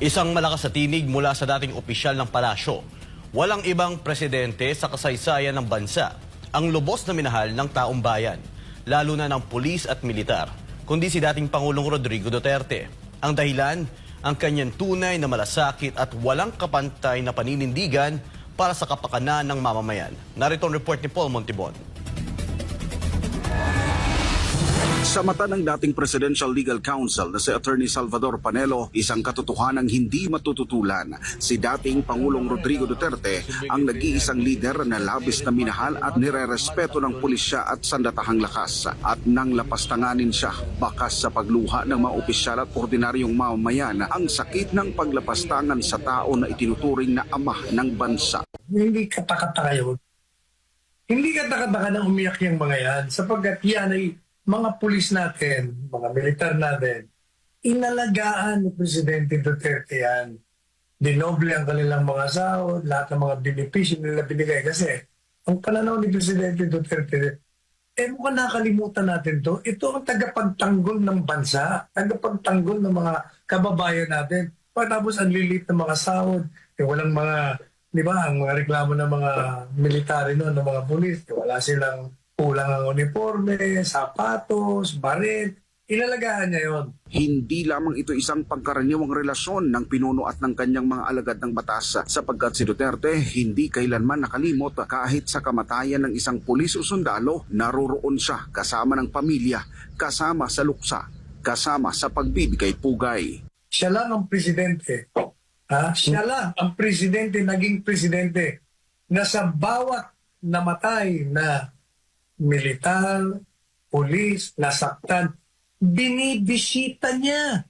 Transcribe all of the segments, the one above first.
Isang malakas na tinig mula sa dating opisyal ng palasyo. Walang ibang presidente sa kasaysayan ng bansa ang lubos na minahal ng taong bayan, lalo na ng pulis at militar, kundi si dating Pangulong Rodrigo Duterte. Ang dahilan, ang kanyang tunay na malasakit at walang kapantay na paninindigan para sa kapakanan ng mamamayan. Narito ang report ni Paul Montibon. Sa mata ng dating Presidential Legal Counsel na si Attorney Salvador Panelo, isang katotohanang hindi matututulan. Si dating Pangulong Rodrigo Duterte ang nag-iisang lider na labis na minahal at nirerespeto ng pulisya at sandatahang lakas. At nang lapastanganin siya, bakas sa pagluha ng mga opisyal at ordinaryong mamamayan ang sakit ng paglapastangan sa tao na itinuturing na ama ng bansa. Hindi katakataka yun. Hindi katakataka na umiyak yung mga yan sapagkat yan ay mga pulis natin, mga militar natin, inalagaan ni Presidente Duterte yan. Dinoble ang kanilang mga sahod, lahat ng mga benepisyo nila binigay. Kasi ang pananaw ni Presidente Duterte, mukhang nakalimutan natin to. Ito ang tagapagtanggol ng bansa, tagapagtanggol ng mga kababayan natin. Pagkatapos ang lilit ng mga sahod, walang mga, di ba, ang mga reklamo ng mga military noon, ng mga pulis, wala silang kulang ang uniforme, sapatos, baril. Inalagaan niya yon. Hindi lamang ito isang pangkaraniwang relasyon ng pinuno at ng kanyang mga alagad ng batas, sapagkat si Duterte hindi kailanman nakalimot kahit sa kamatayan ng isang pulis o sundalo, naroroon siya kasama ng pamilya, kasama sa luksa, kasama sa pagbibigay pugay. Siya lang ang presidente. Siya lang ang presidente, naging presidente, na sa bawat namatay na militar, pulis, nasaktan, binibisita niya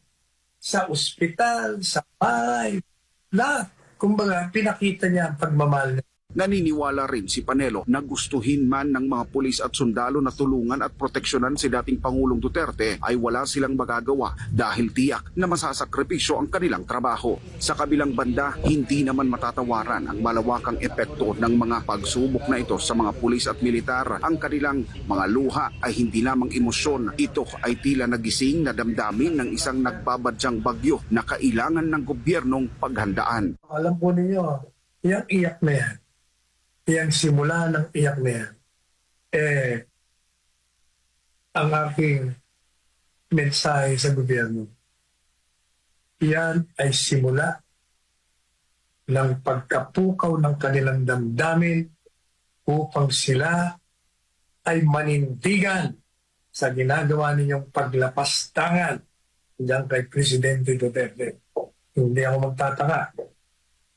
sa ospital, sa bahay, lahat. Kumbaga, pinakita niya ang pagmamahal niya. Naniniwala rin si Panelo na gustuhin man ng mga pulis at sundalo na tulungan at proteksyonan si dating Pangulong Duterte ay wala silang magagawa dahil tiyak na masasakripisyo ang kanilang trabaho. Sa kabilang banda, hindi naman matatawaran ang malawakang epekto ng mga pagsubok na ito sa mga pulis at militar. Ang kanilang mga luha ay hindi lamang emosyon. Ito ay tila nagising na damdamin ng isang nagbabadyang bagyo na kailangan ng gobyernong paghandaan. Alam po ninyo, yung iyak na yan, yang simula ng iyak na yan, ang aking mensahe sa gobyerno, yan ay simula ng pagkapukaw ng kanilang damdamin upang sila ay manindigan sa ginagawa ninyong paglapastangan diyan kay Presidente Duterte. Hindi ako magtataka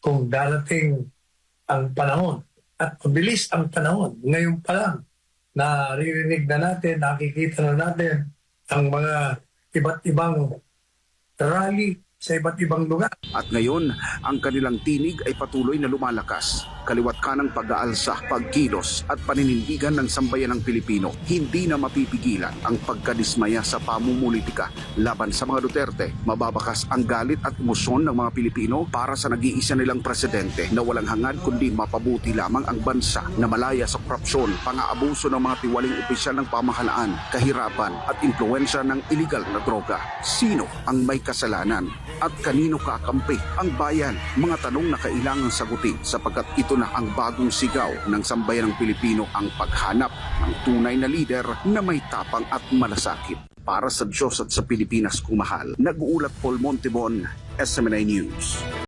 kung darating ang panahon at mabilis ang panahon. Ngayon pa lang, naririnig na natin, nakikita na natin ang mga iba't ibang rally sa iba't ibang lugar. At ngayon, ang kanilang tinig ay patuloy na lumalakas. Kaliwat kanang pag-aalsa, pagkilos at paninindigan ng sambayan ng Pilipino. Hindi na mapipigilan ang pagkadismaya sa pamumulitika laban sa mga Duterte. Mababakas ang galit at emosyon ng mga Pilipino para sa nag-iisa nilang presidente na walang hangad kundi mapabuti lamang ang bansa na malaya sa korupsyon, pang-aabuso ng mga tiwaling opisyal ng pamahalaan, kahirapan at impluensya ng iligal na droga. Sino ang may kasalanan? At kanino kakampi ang bayan? Mga tanong na kailangang sagutin sapagkat ito na ang bagong sigaw ng sambayan ng Pilipino, ang paghanap ng tunay na lider na may tapang at malasakit. Para sa Diyos at sa Pilipinas kumahal, nag-uulat Paul Montibon, SMNI News.